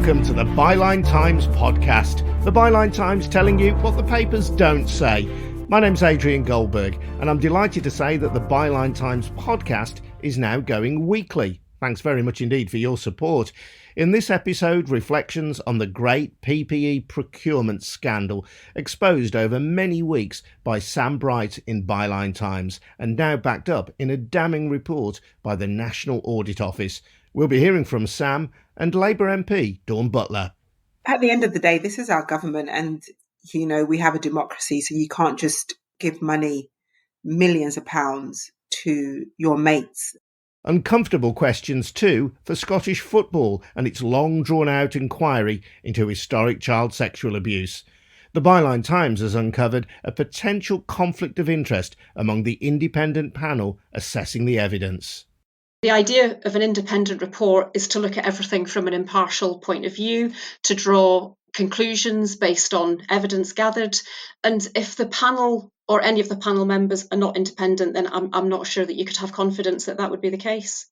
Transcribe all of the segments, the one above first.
Welcome to the Byline Times podcast. The Byline Times telling you what the papers don't say. My name's Adrian Goldberg, and I'm delighted to say that the Byline Times podcast is now going weekly. Thanks very much indeed for your support. In this episode, reflections on the great PPE procurement scandal exposed over many weeks by Sam Bright in Byline Times and now backed up in a damning report by the National Audit Office. We'll be hearing from Sam and Labour MP Dawn Butler. At the end of the day, this is our government and, we have a democracy, so you can't just give money, millions of pounds, to your mates. Uncomfortable questions too for Scottish football and its long drawn-out inquiry into historic child sexual abuse. The Byline Times has uncovered a potential conflict of interest among the independent panel assessing the evidence. The idea of an independent report is to look at everything from an impartial point of view, to draw conclusions based on evidence gathered. And if the panel or any of the panel members are not independent, then I'm not sure that you could have confidence that that would be the case.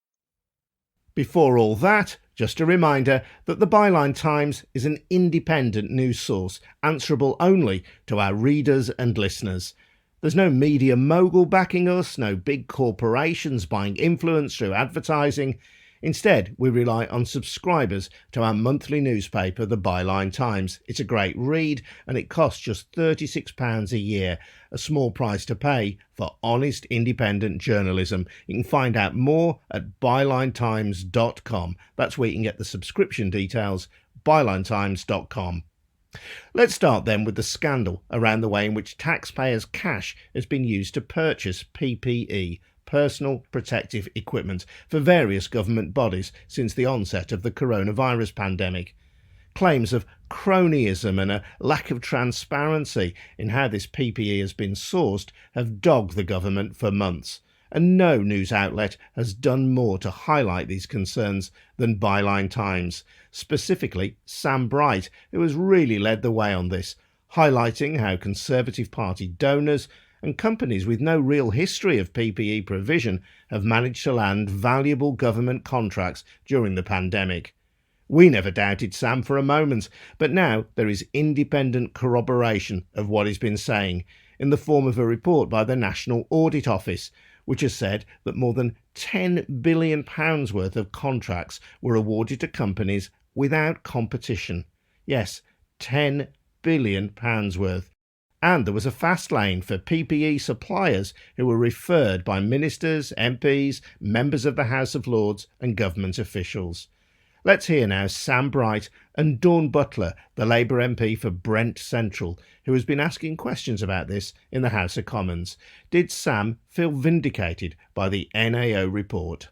Before all that, just a reminder that the Byline Times is an independent news source, answerable only to our readers and listeners. There's no media mogul backing us, no big corporations buying influence through advertising. Instead, we rely on subscribers to our monthly newspaper, the Byline Times. It's a great read and it costs just £36 a year, a small price to pay for honest independent journalism. You can find out more at bylinetimes.com. That's where you can get the subscription details, bylinetimes.com. Let's start then with the scandal around the way in which taxpayers' cash has been used to purchase PPE, personal protective equipment, for various government bodies since the onset of the coronavirus pandemic. Claims of cronyism and a lack of transparency in how this PPE has been sourced have dogged the government for months, and no news outlet has done more to highlight these concerns than Byline Times, specifically Sam Bright, who has really led the way on this, highlighting how Conservative Party donors and companies with no real history of PPE provision have managed to land valuable government contracts during the pandemic. We never doubted Sam for a moment, but now there is independent corroboration of what he's been saying in the form of a report by the National Audit Office, which has said that more than £10 billion worth of contracts were awarded to companies without competition. Yes, £10 billion worth. And there was a fast lane for PPE suppliers who were referred by ministers, MPs, members of the House of Lords and government officials. Let's hear now Sam Bright and Dawn Butler, the Labour MP for Brent Central, who has been asking questions about this in the House of Commons. Did Sam feel vindicated by the NAO report?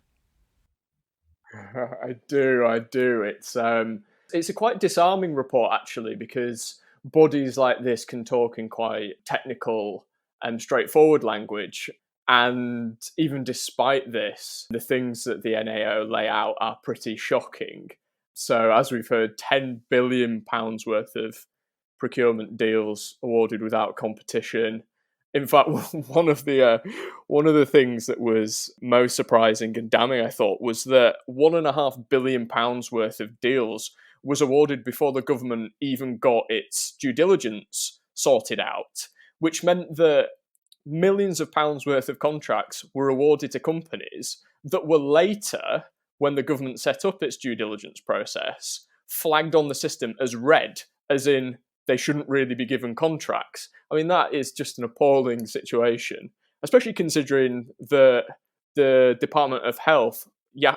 I do. It's a quite disarming report, actually, because bodies like this can talk in quite technical and straightforward language. And even despite this, the things that the NAO lay out are pretty shocking. So as we've heard, £10 billion worth of procurement deals awarded without competition. In fact, one of the things that was most surprising and damning, I thought, was that £1.5 billion worth of deals was awarded before the government even got its due diligence sorted out, which meant that millions of pounds worth of contracts were awarded to companies that were later, when the government set up its due diligence process, flagged on the system as red, as in they shouldn't really be given contracts. I mean, that is just an appalling situation, especially considering that the Department of Health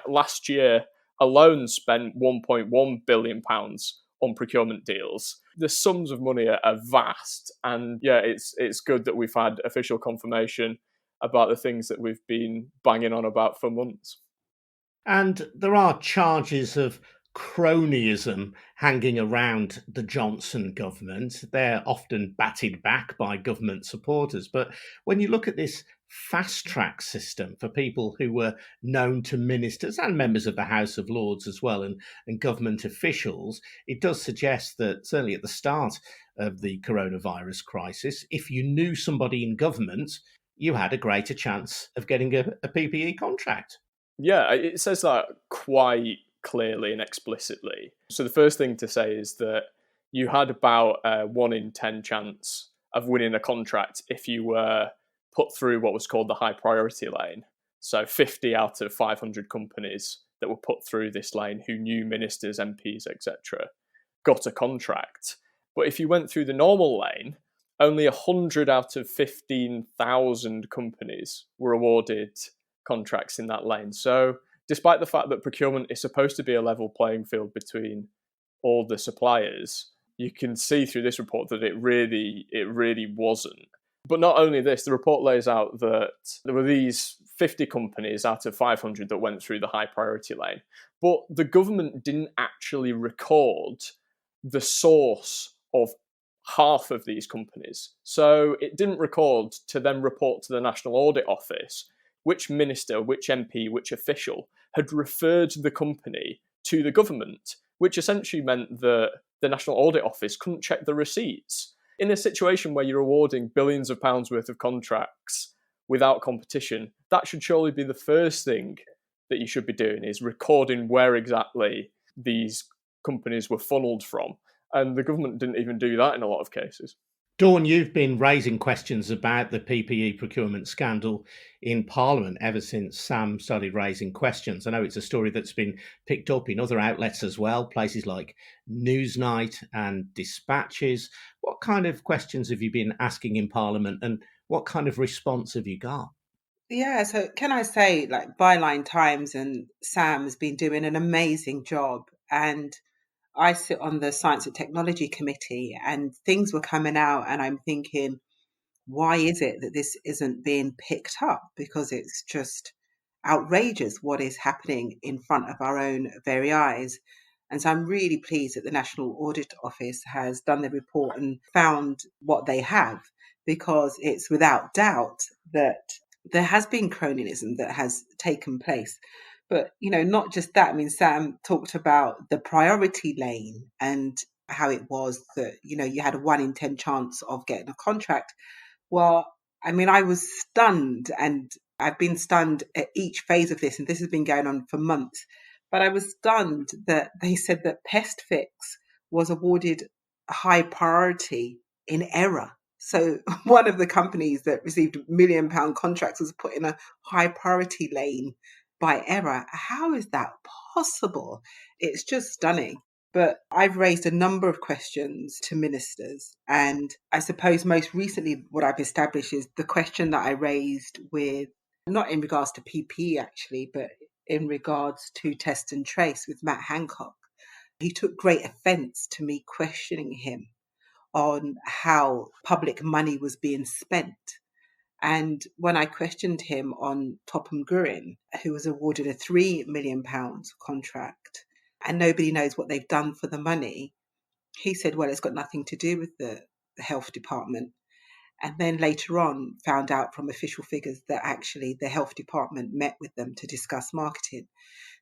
last year alone spent £1.1 billion on procurement deals. The sums of money are vast, and it's good that we've had official confirmation about the things that we've been banging on about for months. And there are charges of cronyism hanging around the Johnson government. They're often batted back by government supporters. But when you look at this fast track system for people who were known to ministers and members of the House of Lords as well, and government officials, it does suggest that certainly at the start of the coronavirus crisis, if you knew somebody in government, you had a greater chance of getting a PPE contract. Yeah, it says that quite clearly and explicitly. So the first thing to say is that you had about a 1 in 10 chance of winning a contract if you were put through what was called the high priority lane. So 50 out of 500 companies that were put through this lane who knew ministers, MPs, etc., got a contract. But if you went through the normal lane, only 100 out of 15,000 companies were awarded contracts in that lane. So despite the fact that procurement is supposed to be a level playing field between all the suppliers, you can see through this report that it really wasn't. But not only this, the report lays out that there were these 50 companies out of 500 that went through the high priority lane, but the government didn't actually record the source of half of these companies. So it didn't record to then report to the National Audit Office which minister, which MP, which official had referred the company to the government, which essentially meant that the National Audit Office couldn't check the receipts. In a situation where you're awarding billions of pounds worth of contracts without competition, that should surely be the first thing that you should be doing, is recording where exactly these companies were funneled from. And the government didn't even do that in a lot of cases. Dawn, you've been raising questions about the PPE procurement scandal in Parliament ever since Sam started raising questions. I know it's a story that's been picked up in other outlets as well, places like Newsnight and Dispatches. What kind of questions have you been asking in Parliament, and what kind of response have you got? Yeah, so can I say, like, Byline Times and Sam's been doing an amazing job. And I sit on the Science and Technology Committee, and things were coming out, and I'm thinking, why is it that this isn't being picked up? Because it's just outrageous what is happening in front of our own very eyes. And so I'm really pleased that the National Audit Office has done the report and found what they have, because it's without doubt that there has been cronyism that has taken place. But, not just that. I mean, Sam talked about the priority lane and how it was that, you had a 1 in 10 chance of getting a contract. Well, I mean, I was stunned, and I've been stunned at each phase of this, and this has been going on for months. But I was stunned that they said that Pest Fix was awarded a high priority in error. So one of the companies that received £1 million contracts was put in a high priority lane by error. How is that possible? It's just stunning. But I've raised a number of questions to ministers. And I suppose most recently what I've established is the question that I raised with, not in regards to PPE actually, but in regards to test and trace with Matt Hancock. He took great offence to me questioning him on how public money was being spent. And when I questioned him on Topham Gurin, who was awarded a £3 million contract, and nobody knows what they've done for the money, he said, well, it's got nothing to do with the health department. And then later on found out from official figures that actually the health department met with them to discuss marketing.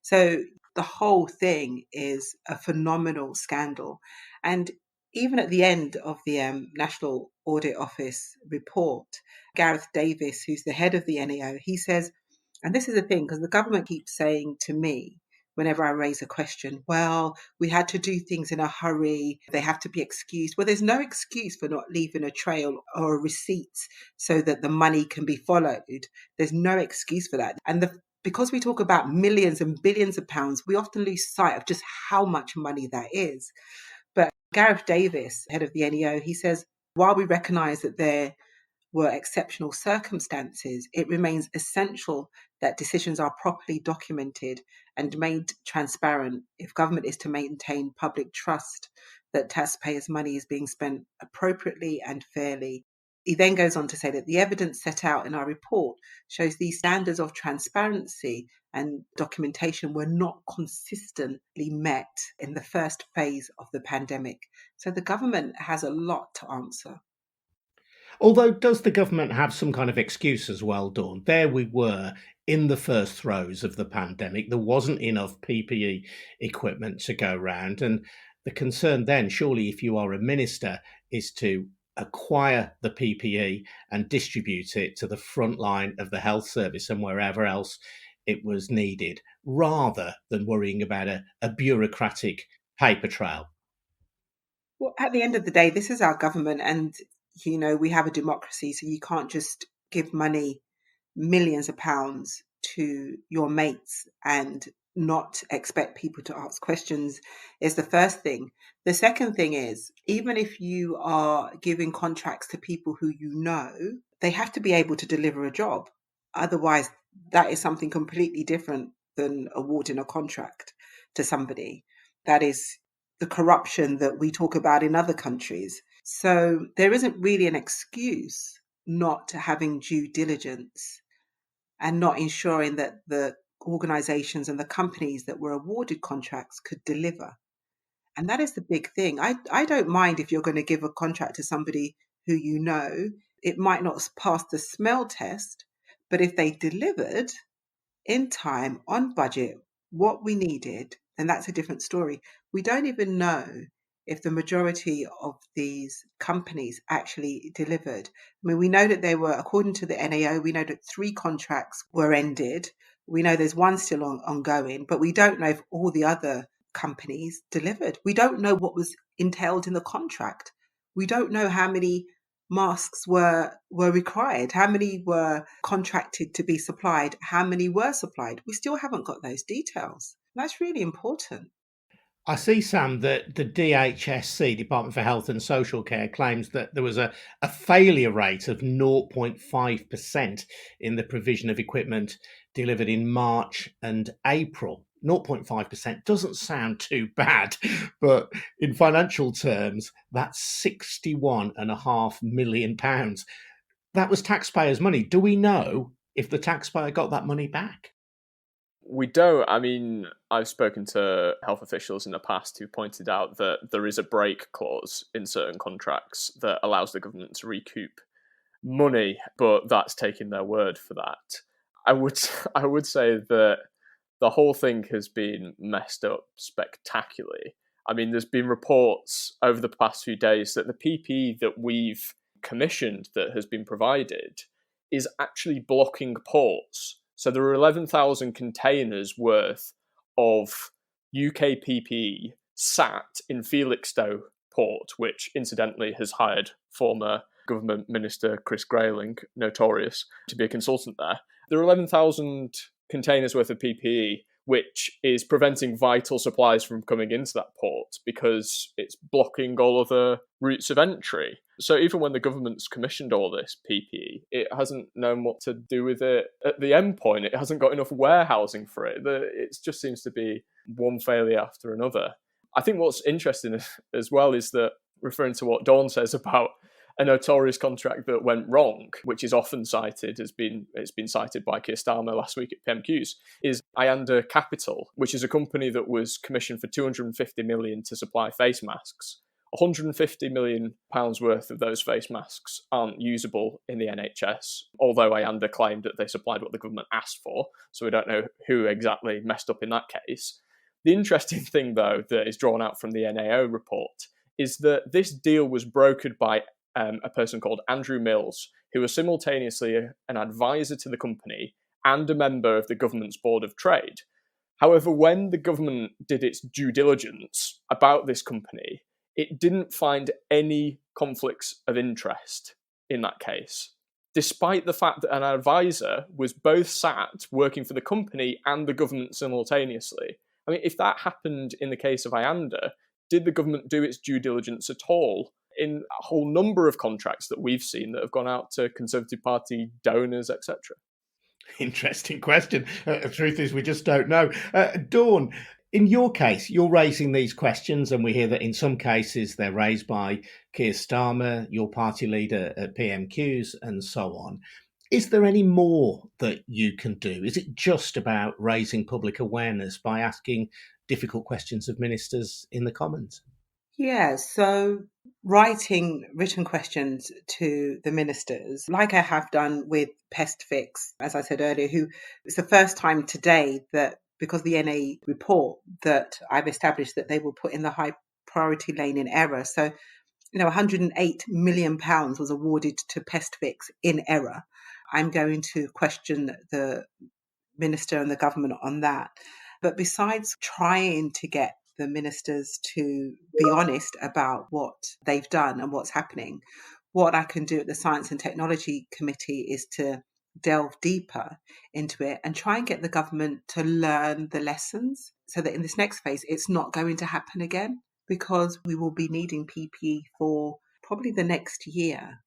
So the whole thing is a phenomenal scandal. And even at the end of the National Audit Office report, Gareth Davis, who's the head of the NAO, he says, and this is the thing, because the government keeps saying to me, whenever I raise a question, well, we had to do things in a hurry, they have to be excused. Well, there's no excuse for not leaving a trail or a receipt so that the money can be followed. There's no excuse for that. And because we talk about millions and billions of pounds, we often lose sight of just how much money that is. But Gareth Davis, head of the NEO, he says, while we recognise that there were exceptional circumstances, it remains essential that decisions are properly documented and made transparent if government is to maintain public trust that taxpayers' money is being spent appropriately and fairly. He then goes on to say that the evidence set out in our report shows these standards of transparency and documentation were not consistently met in the first phase of the pandemic. So the government has a lot to answer. Although, does the government have some kind of excuse as well, Dawn? There we were in the first throes of the pandemic. There wasn't enough PPE equipment to go round. And the concern then, surely, if you are a minister, is to acquire the PPE and distribute it to the front line of the health service and wherever else it was needed, rather than worrying about a bureaucratic paper trail? Well, at the end of the day, this is our government, and we have a democracy, so you can't just give money, millions of pounds, to your mates and not expect people to ask questions. Is the first thing. The second thing is, even if you are giving contracts to people who they have to be able to deliver a job. Otherwise, that is something completely different than awarding a contract to somebody. That is the corruption that we talk about in other countries. So there isn't really an excuse not having due diligence and not ensuring that the organizations and the companies that were awarded contracts could deliver. And that is the big thing. I don't mind if you're going to give a contract to somebody who it might not pass the smell test, but if they delivered in time, on budget, what we needed, then that's a different story. We don't even know if the majority of these companies actually delivered. I mean, we know that they were, according to the NAO, we know that 3 contracts were ended. We know there's one still ongoing, but we don't know if all the other companies delivered. We don't know what was entailed in the contract. We don't know how many masks were required, how many were contracted to be supplied, how many were supplied. We still haven't got those details. That's really important. I see, Sam, that the DHSC, Department for Health and Social Care, claims that there was a failure rate of 0.5% in the provision of equipment delivered in March and April. 0.5% doesn't sound too bad, but in financial terms, that's £61.5 million. That was taxpayers' money. Do we know if the taxpayer got that money back? We don't. I mean, I've spoken to health officials in the past who pointed out that there is a break clause in certain contracts that allows the government to recoup money, but that's taking their word for that. I would say that the whole thing has been messed up spectacularly. I mean, there's been reports over the past few days that the PPE that we've commissioned that has been provided is actually blocking ports. So there are 11,000 containers worth of UK PPE sat in Felixstowe port, which incidentally has hired former government minister Chris Grayling, notorious, to be a consultant there. There are 11,000 containers worth of PPE, which is preventing vital supplies from coming into that port because it's blocking all other routes of entry. So even when the government's commissioned all this PPE, it hasn't known what to do with it at the end point. It hasn't got enough warehousing for it. It just seems to be one failure after another. I think what's interesting as well is that, referring to what Dawn says about a notorious contract that went wrong, which is often cited, it's been cited by Keir Starmer last week at PMQs, is Ianda Capital, which is a company that was commissioned for £250 million to supply face masks. £150 million worth of those face masks aren't usable in the NHS, although Ianda claimed that they supplied what the government asked for, so we don't know who exactly messed up in that case. The interesting thing, though, that is drawn out from the NAO report is that this deal was brokered by a person called Andrew Mills, who was simultaneously an advisor to the company and a member of the government's Board of Trade. However, when the government did its due diligence about this company, it didn't find any conflicts of interest in that case, despite the fact that an advisor was both sat working for the company and the government simultaneously. I mean, if that happened in the case of Ianda, did the government do its due diligence at all in a whole number of contracts that we've seen that have gone out to Conservative Party donors, etc.? Interesting question. The truth is, we just don't know. Dawn, in your case, you're raising these questions, and we hear that in some cases they're raised by Keir Starmer, your party leader at PMQs, and so on. Is there any more that you can do? Is it just about raising public awareness by asking difficult questions of ministers in the Commons? Yeah, so writing written questions to the ministers, like I have done with Pest Fix, as I said earlier, who it's the first time today that, because the NA report, that I've established that they will put in the high priority lane in error. So, £108 million was awarded to Pest Fix in error. I'm going to question the minister and the government on that. But besides trying to get the ministers to be honest about what they've done and what's happening, what I can do at the Science and Technology Committee is to delve deeper into it and try and get the government to learn the lessons so that in this next phase, it's not going to happen again, because we will be needing PPE for probably the next year.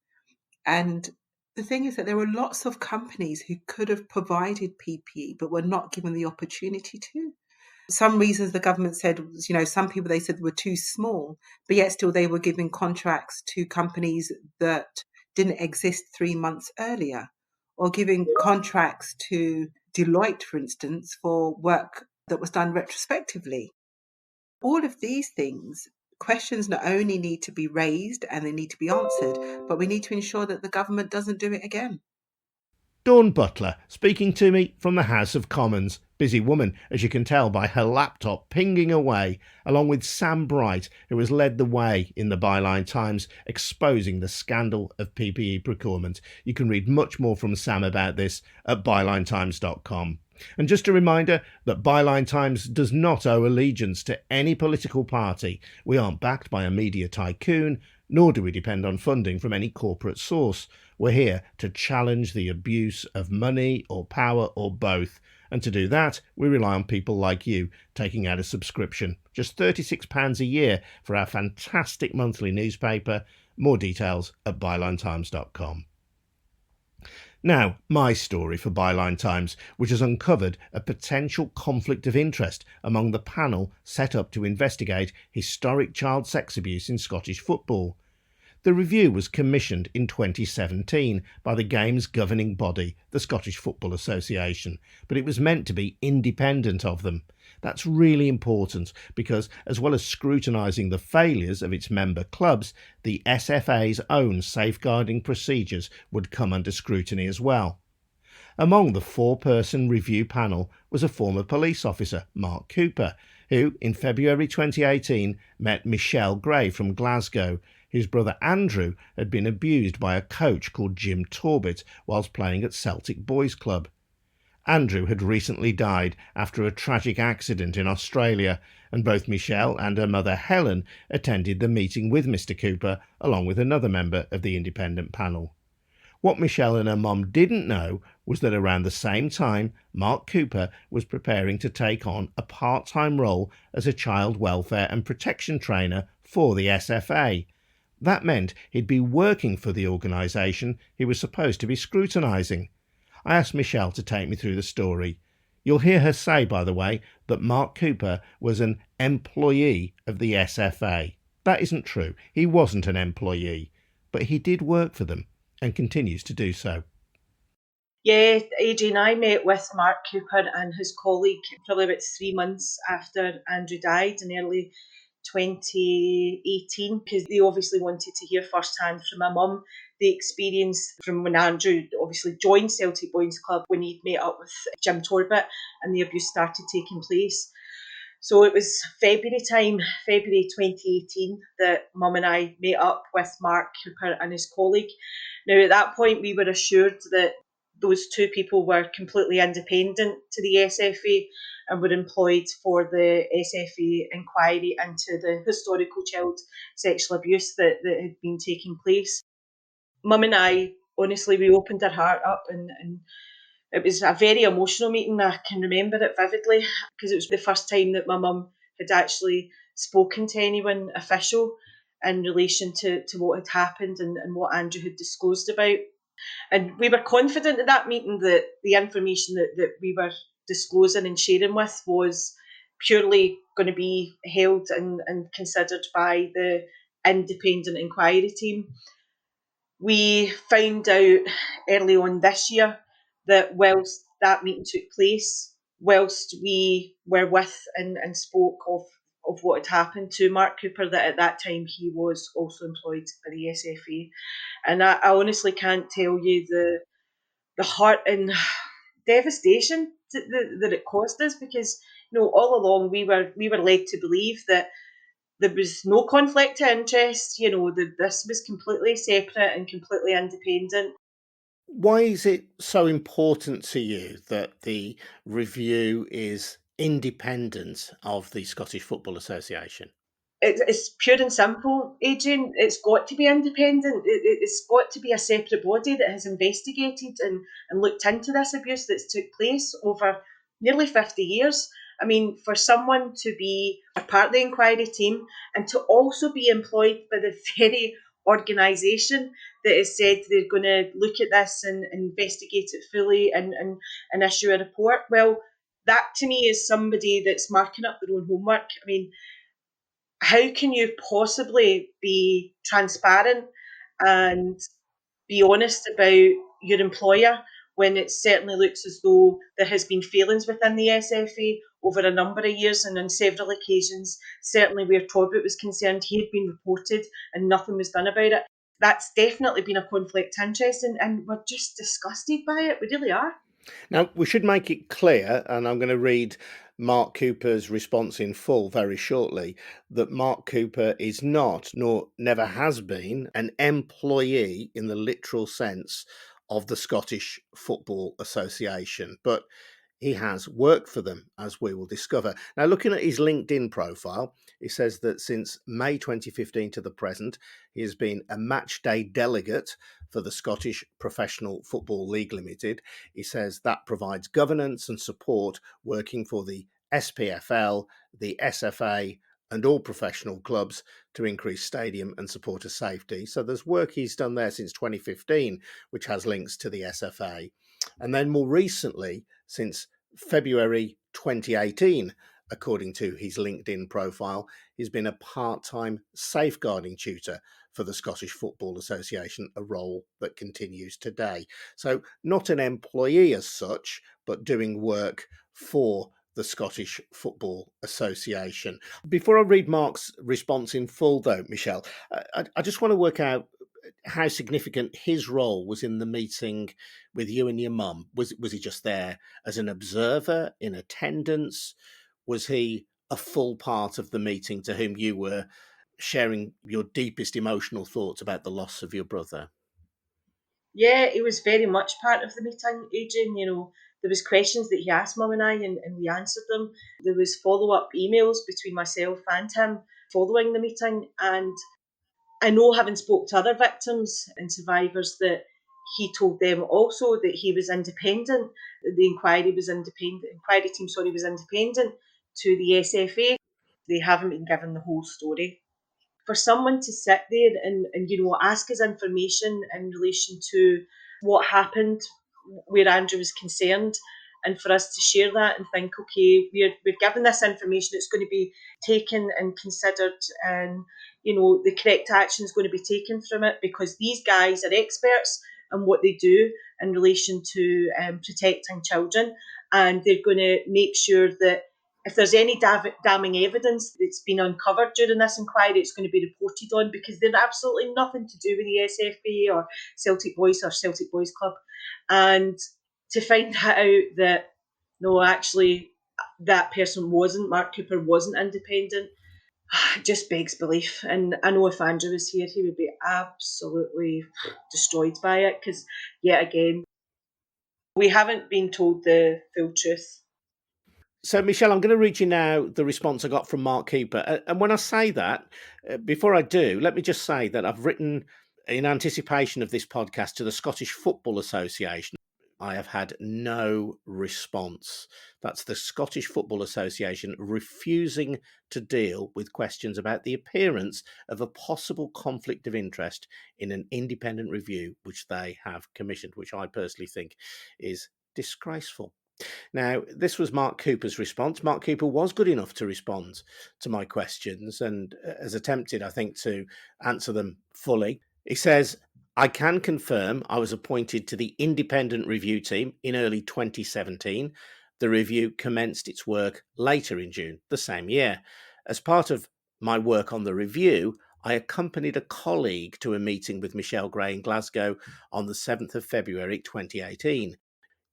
And the thing is that there were lots of companies who could have provided PPE but were not given the opportunity to. Some reasons the government said, some people they said were too small, but yet still they were giving contracts to companies that didn't exist 3 months earlier, or giving contracts to Deloitte, for instance, for work that was done retrospectively. All of these things, questions not only need to be raised and they need to be answered, but we need to ensure that the government doesn't do it again. Dawn Butler speaking to me from the House of Commons. Busy woman, as you can tell by her laptop pinging away, along with Sam Bright, who has led the way in the Byline Times, exposing the scandal of PPE procurement. You can read much more from Sam about this at bylinetimes.com. And just a reminder that Byline Times does not owe allegiance to any political party. We aren't backed by a media tycoon, nor do we depend on funding from any corporate source. We're here to challenge the abuse of money or power or both. And to do that, we rely on people like you taking out a subscription. Just £36 a year for our fantastic monthly newspaper. More details at bylinetimes.com. Now, my story for Byline Times, which has uncovered a potential conflict of interest among the panel set up to investigate historic child sex abuse in Scottish football. The review was commissioned in 2017 by the game's governing body, the Scottish Football Association, but it was meant to be independent of them. That's really important because, as well as scrutinising the failures of its member clubs, the SFA's own safeguarding procedures would come under scrutiny as well. Among the 4-person review panel was a former police officer, Mark Cooper, who in February 2018 met Michelle Gray from Glasgow, whose brother Andrew had been abused by a coach called Jim Torbett whilst playing at Celtic Boys Club. Andrew had recently died after a tragic accident in Australia, and both Michelle and her mother Helen attended the meeting with Mr. Cooper along with another member of the independent panel. What Michelle and her mum didn't know was that around the same time, Mark Cooper was preparing to take on a part-time role as a child welfare and protection trainer for the SFA. That meant he'd be working for the organisation he was supposed to be scrutinising. I asked Michelle to take me through the story. You'll hear her say, by the way, that Mark Cooper was an employee of the SFA. That isn't true. He wasn't an employee, but he did work for them and continues to do so. Yeah, Adrian, I met with Mark Cooper and his colleague probably about 3 months after Andrew died in early 2018, because they obviously wanted to hear firsthand from my mum the experience from when Andrew obviously joined Celtic Boys Club, when he'd met up with Jim Torbett and the abuse started taking place. So it was February 2018, that Mum and I met up with Mark Cooper and his colleague. Now, at that point, we were assured that those two people were completely independent to the SFA and were employed for the SFA inquiry into the historical child sexual abuse that had been taking place. Mum and I, honestly, we opened our heart up, and it was a very emotional meeting. I can remember it vividly because it was the first time that my mum had actually spoken to anyone official in relation to what had happened and what Andrew had disclosed about. And we were confident at that meeting that the information that we were disclosing and sharing with was purely going to be held and considered by the independent inquiry team. We found out early on this year that whilst that meeting took place, whilst we were with and spoke of what had happened to Mark Cooper, that at that time he was also employed by the SFA. And I honestly can't tell you the hurt and devastation that it caused us, because all along we were led to believe that there was no conflict of interest, that this was completely separate and completely independent. Why is it so important to you that the review is independent of the Scottish Football Association? It's pure and simple, Adrian. It's got to be independent. It's got to be a separate body that has investigated and looked into this abuse that's took place over nearly 50 years. I mean, for someone to be a part of the inquiry team and to also be employed by the very organisation that has said they're going to look at this and investigate it fully and issue a report, well, that to me is somebody that's marking up their own homework. I mean, how can you possibly be transparent and be honest about your employer when it certainly looks as though there has been failings within the SFA over a number of years, and on several occasions, certainly where Talbot was concerned, he had been reported and nothing was done about it. That's definitely been a conflict of interest, and we're just disgusted by it. We really are. Now, we should make it clear, and I'm going to read Mark Cooper's response in full very shortly, that Mark Cooper is not, nor never has been, an employee in the literal sense of the Scottish Football Association, but he has worked for them, as we will discover. Now, looking at his LinkedIn profile, he says that since May 2015 to the present, he has been a match day delegate for the Scottish Professional Football League Limited. He says that provides governance and support working for the SPFL, the SFA, and all professional clubs to increase stadium and supporter safety. So there's work he's done there since 2015, which has links to the SFA. And then more recently, since February 2018, according to his LinkedIn profile, he's been a part-time safeguarding tutor for the Scottish Football Association, a role that continues today. So not an employee as such, but doing work for the Scottish Football Association. Before I read Mark's response in full, though, Michelle, I just want to work out how significant his role was in the meeting with you and your mum. Was he just there as an observer in attendance? Was he a full part of the meeting to whom you were sharing your deepest emotional thoughts about the loss of your brother? Yeah, he was very much part of the meeting, Adrian. You know, there was questions that he asked Mum and I, and we answered them. There was follow-up emails between myself and him following the meeting, and I know, having spoke to other victims and survivors, that he told them also that he was independent. The inquiry was independent. Inquiry team, sorry, was independent to the SFA. They haven't been given the whole story. For someone to sit there and ask us information in relation to what happened where Andrew was concerned, and for us to share that and think, okay, we're given this information, it's going to be taken and considered, and the correct action is going to be taken from it, because these guys are experts in what they do in relation to protecting children, and they're going to make sure that if there's any damning evidence that's been uncovered during this inquiry, it's going to be reported on, because they're absolutely nothing to do with the SFA or Celtic Boys Club. And to find that out, that no, actually, that person Mark Cooper wasn't independent, just begs belief. And I know if Andrew was here, he would be absolutely destroyed by it, because yet again, we haven't been told the full truth. So, Michelle, I'm going to read you now the response I got from Mark Cooper. And when I say that, before I do, let me just say that I've written in anticipation of this podcast to the Scottish Football Association. I have had no response. That's the Scottish Football Association refusing to deal with questions about the appearance of a possible conflict of interest in an independent review which they have commissioned, which I personally think is disgraceful. Now, this was Mark Cooper's response. Mark Cooper was good enough to respond to my questions and has attempted, I think, to answer them fully. He says, I can confirm I was appointed to the independent review team in early 2017. The review commenced its work later in June the same year. As part of my work on the review, I accompanied a colleague to a meeting with Michelle Gray in Glasgow on the 7th of February 2018.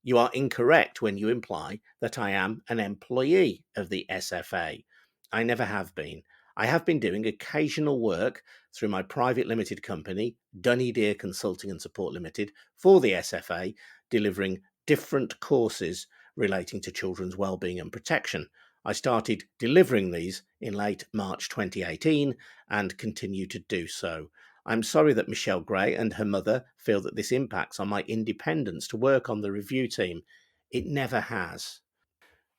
You are incorrect when you imply that I am an employee of the SFA. I never have been. I have been doing occasional work through my private limited company, Dunny Deer Consulting and Support Limited, for the SFA, delivering different courses relating to children's wellbeing and protection. I started delivering these in late March 2018 and continue to do so. I'm sorry that Michelle Gray and her mother feel that this impacts on my independence to work on the review team. It never has.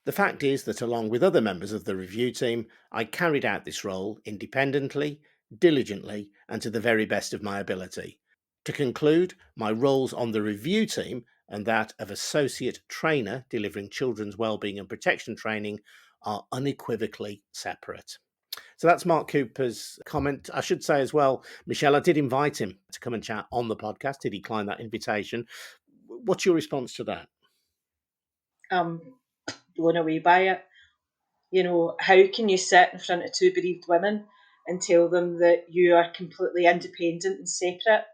The fact is that along with other members of the review team, I carried out this role independently, diligently, and to the very best of my ability. To conclude, my roles on the review team and that of associate trainer delivering children's wellbeing and protection training are unequivocally separate. So that's Mark Cooper's comment. I should say as well, Michelle, I did invite him to come and chat on the podcast. He declined that invitation. What's your response to that? Blown away by it. You know, how can you sit in front of two bereaved women and tell them that you are completely independent and separate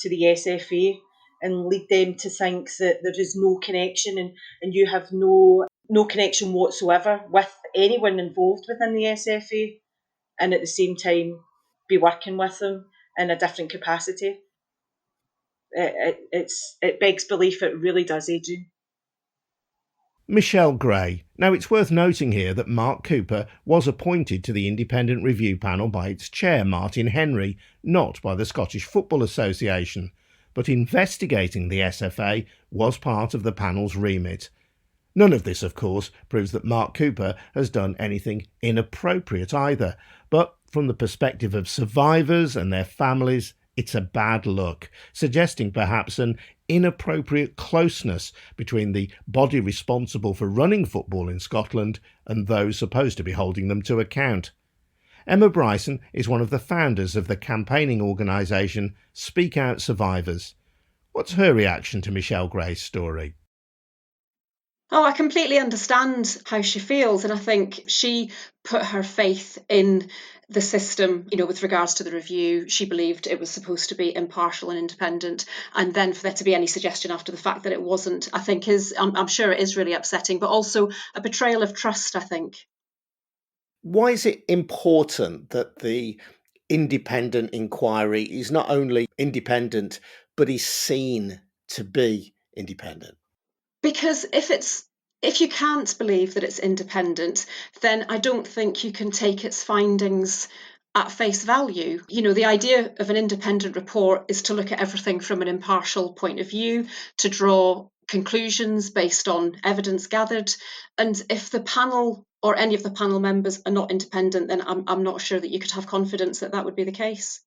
to the SFA and lead them to think that there is no connection and you have no connection whatsoever with anyone involved within the SFA, and at the same time be working with them in a different capacity? It begs belief, it really does, Adrian. Michelle Gray. Now, it's worth noting here that Mark Cooper was appointed to the independent review panel by its chair, Martin Henry, not by the Scottish Football Association, but investigating the SFA was part of the panel's remit. None of this, of course, proves that Mark Cooper has done anything inappropriate either, but from the perspective of survivors and their families, it's a bad look, suggesting perhaps an inappropriate closeness between the body responsible for running football in Scotland and those supposed to be holding them to account. Emma Bryson is one of the founders of the campaigning organisation Speak Out Survivors. What's her reaction to Michelle Gray's story? Oh, I completely understand how she feels, and I think she put her faith in the system, with regards to the review. She believed it was supposed to be impartial and independent, and then for there to be any suggestion after the fact that it wasn't, I think I'm sure it is really upsetting, but also a betrayal of trust, I think. Why is it important that the independent inquiry is not only independent, but is seen to be independent? Because if you can't believe that it's independent, then I don't think you can take its findings at face value. The idea of an independent report is to look at everything from an impartial point of view, to draw conclusions based on evidence gathered. And if the panel or any of the panel members are not independent, then I'm not sure that you could have confidence that that would be the case.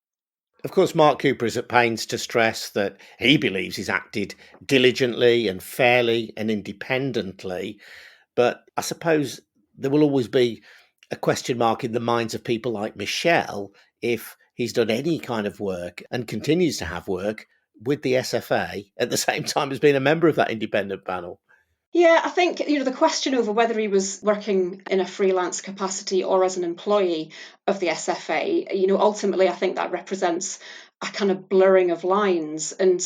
Of course, Mark Cooper is at pains to stress that he believes he's acted diligently and fairly and independently, but I suppose there will always be a question mark in the minds of people like Michelle if he's done any kind of work and continues to have work with the SFA at the same time as being a member of that independent panel. Yeah, I think, the question over whether he was working in a freelance capacity or as an employee of the SFA, ultimately, I think that represents a kind of blurring of lines. And,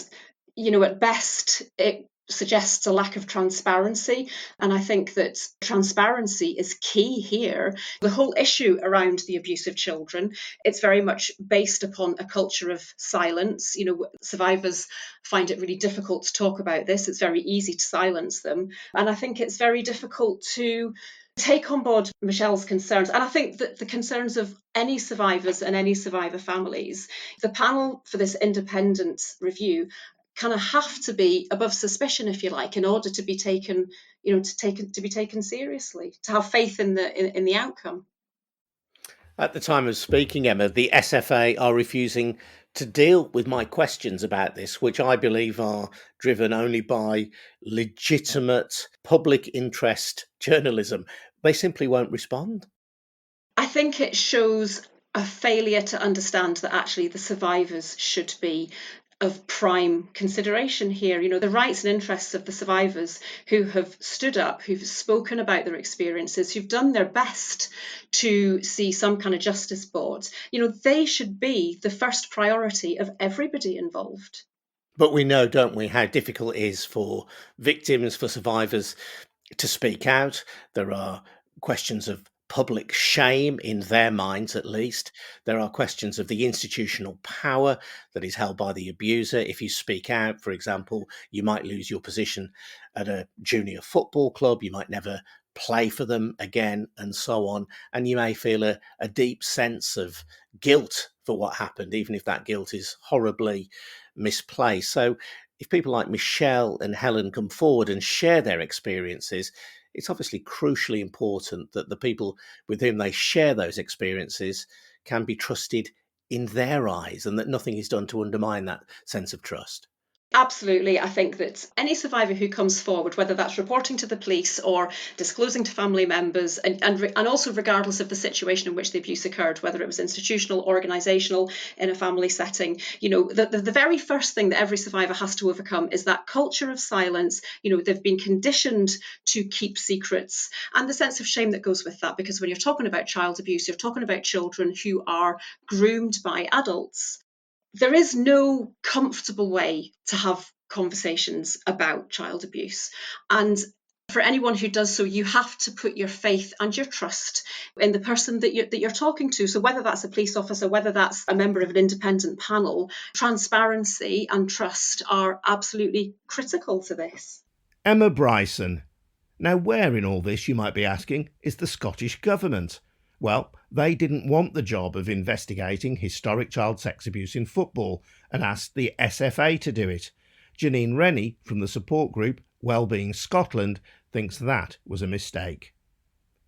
at best, it suggests a lack of transparency. And I think that transparency is key here. The whole issue around the abuse of children, it's very much based upon a culture of silence. Survivors find it really difficult to talk about this. It's very easy to silence them. And I think it's very difficult to take on board Michelle's concerns. And I think that the concerns of any survivors and any survivor families, the panel for this independent review kind of have to be above suspicion, if you like, in order to be taken, to be taken seriously, to have faith in the outcome. At the time of speaking, Emma, the SFA are refusing to deal with my questions about this, which I believe are driven only by legitimate public interest journalism. They simply won't respond. I think it shows a failure to understand that actually the survivors should be of prime consideration here. The rights and interests of the survivors who have stood up, who've spoken about their experiences, who've done their best to see some kind of justice brought, they should be the first priority of everybody involved. But we know, don't we, how difficult it is for victims, for survivors to speak out. There are questions of public shame in their minds, at least. There are questions of the institutional power that is held by the abuser. If you speak out, for example, you might lose your position at a junior football club, you might never play for them again, and so on. And you may feel a deep sense of guilt for what happened, even if that guilt is horribly misplaced. So if people like Michelle and Helen come forward and share their experiences, it's obviously crucially important that the people with whom they share those experiences can be trusted in their eyes, and that nothing is done to undermine that sense of trust. Absolutely. I think that any survivor who comes forward, whether that's reporting to the police or disclosing to family members, and also regardless of the situation in which the abuse occurred, whether it was institutional, organisational, in a family setting, the very first thing that every survivor has to overcome is that culture of silence. They've been conditioned to keep secrets, and the sense of shame that goes with that, because when you're talking about child abuse, you're talking about children who are groomed by adults. There is no comfortable way to have conversations about child abuse. And for anyone who does so, you have to put your faith and your trust in the person that you're talking to. So whether that's a police officer, whether that's a member of an independent panel, transparency and trust are absolutely critical to this. Emma Bryson. Now, where in all this, you might be asking, is the Scottish Government? Well, they didn't want the job of investigating historic child sex abuse in football and asked the SFA to do it. Janine Rennie from the support group Wellbeing Scotland thinks that was a mistake.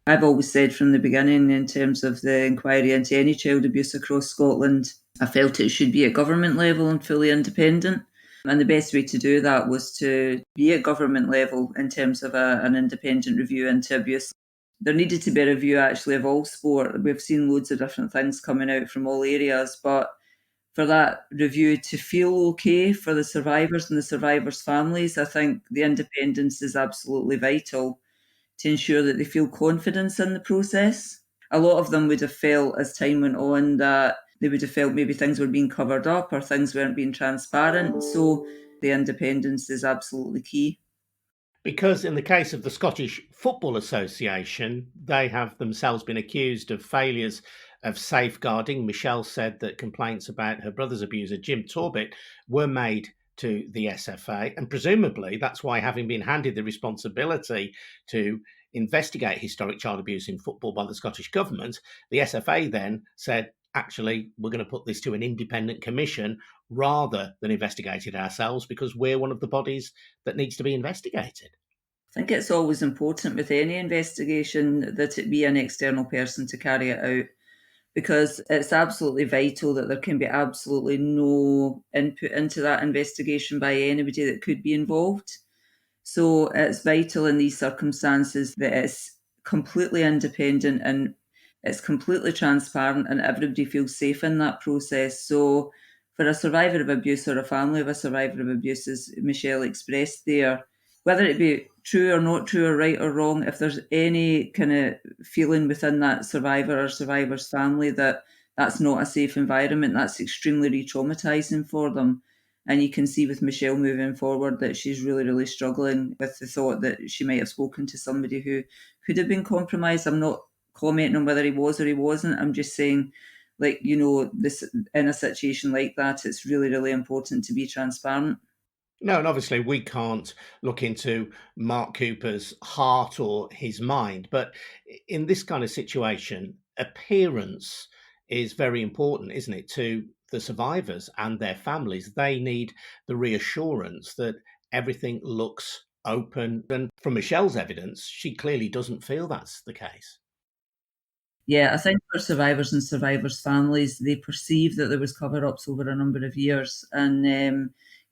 I've always said from the beginning, in terms of the inquiry into any child abuse across Scotland, I felt it should be at government level and fully independent. And the best way to do that was to be at government level in terms of an independent review into abuse. There needed to be a review actually of all sport. We've seen loads of different things coming out from all areas, but for that review to feel okay for the survivors and the survivors' families, I think the independence is absolutely vital to ensure that they feel confidence in the process. A lot of them would have felt as time went on that they would have felt maybe things were being covered up or things weren't being transparent. So the independence is absolutely key. Because in the case of the Scottish Football Association, they have themselves been accused of failures of safeguarding. Michelle said that complaints about her brother's abuser, Jim Torbett, were made to the SFA. And presumably that's why, having been handed the responsibility to investigate historic child abuse in football by the Scottish Government, the SFA then said, actually, we're going to put this to an independent commission rather than investigate it ourselves, because we're one of the bodies that needs to be investigated. I think it's always important with any investigation that it be an external person to carry it out, because it's absolutely vital that there can be absolutely no input into that investigation by anybody that could be involved. So it's vital in these circumstances that it's completely independent and it's completely transparent and everybody feels safe in that process. So for a survivor of abuse or a family of a survivor of abuse, as Michelle expressed there, whether it be true or not true or right or wrong, if there's any kind of feeling within that survivor or survivor's family that that's not a safe environment, that's extremely re-traumatising for them. And you can see with Michelle moving forward that she's really, really struggling with the thought that she might have spoken to somebody who could have been compromised. I'm not commenting on whether he was or he wasn't. I'm just saying, this in a situation like that, it's really, really important to be transparent. No, and obviously we can't look into Mark Cooper's heart or his mind, but in this kind of situation, appearance is very important, isn't it, to the survivors and their families. They need the reassurance that everything looks open. And from Michelle's evidence, she clearly doesn't feel that's the case. Yeah, I think for survivors and survivors' families, they perceive that there was cover-ups over a number of years. And,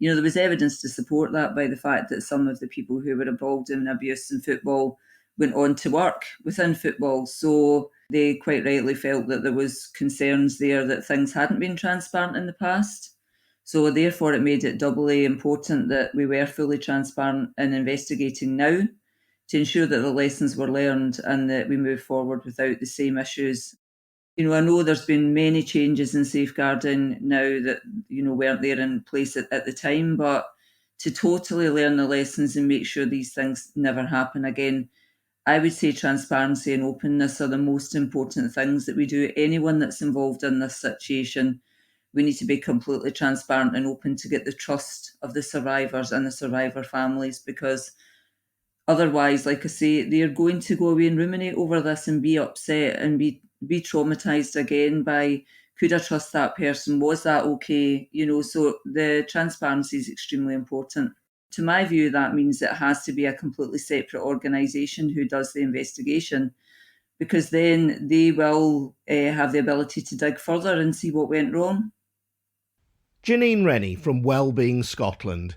there was evidence to support that by the fact that some of the people who were involved in abuse in football went on to work within football. So they quite rightly felt that there was concerns there that things hadn't been transparent in the past. So therefore, it made it doubly important that we were fully transparent in investigating now, to ensure that the lessons were learned and that we move forward without the same issues. I know there's been many changes in safeguarding now that, weren't there in place at the time, but to totally learn the lessons and make sure these things never happen again, I would say transparency and openness are the most important things that we do. Anyone that's involved in this situation, we need to be completely transparent and open to get the trust of the survivors and the survivor families, because otherwise, like I say, they're going to go away and ruminate over this and be upset and be traumatised again by, could I trust that person? Was that okay? So the transparency is extremely important. To my view, that means it has to be a completely separate organisation who does the investigation, because then they will have the ability to dig further and see what went wrong. Janine Rennie from Wellbeing Scotland.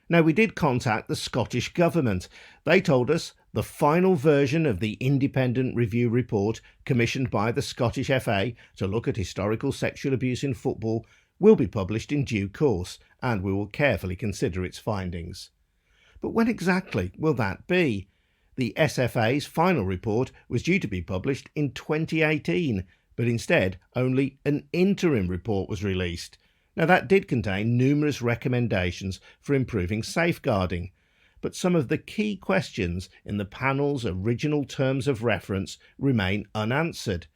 Now, we did contact the Scottish Government. They told us the final version of the independent review report commissioned by the Scottish FA to look at historical sexual abuse in football will be published in due course, and we will carefully consider its findings. But when exactly will that be? The SFA's final report was due to be published in 2018, but instead only an interim report was released. Now, that did contain numerous recommendations for improving safeguarding, but some of the key questions in the panel's original terms of reference remain unanswered.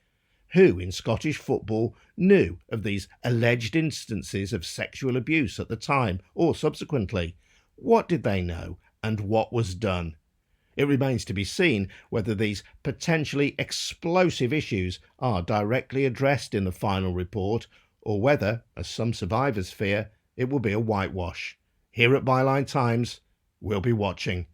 Who in Scottish football knew of these alleged instances of sexual abuse at the time or subsequently? What did they know, and what was done? It remains to be seen whether these potentially explosive issues are directly addressed in the final report, or whether, as some survivors fear, it will be a whitewash. Here at Byline Times, we'll be watching.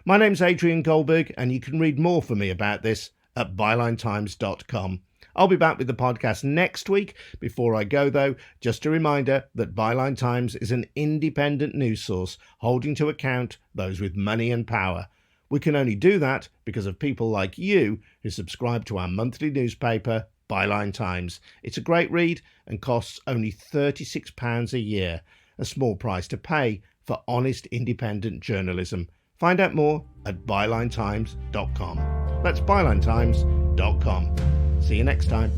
My name's Adrian Goldberg, and you can read more from me about this at bylinetimes.com. I'll be back with the podcast next week. Before I go, though, just a reminder that Byline Times is an independent news source holding to account those with money and power. We can only do that because of people like you who subscribe to our monthly newspaper, Byline Times. It's a great read and costs only £36 a year, a small price to pay for honest independent journalism. Find out more at bylinetimes.com. That's bylinetimes.com. See you next time.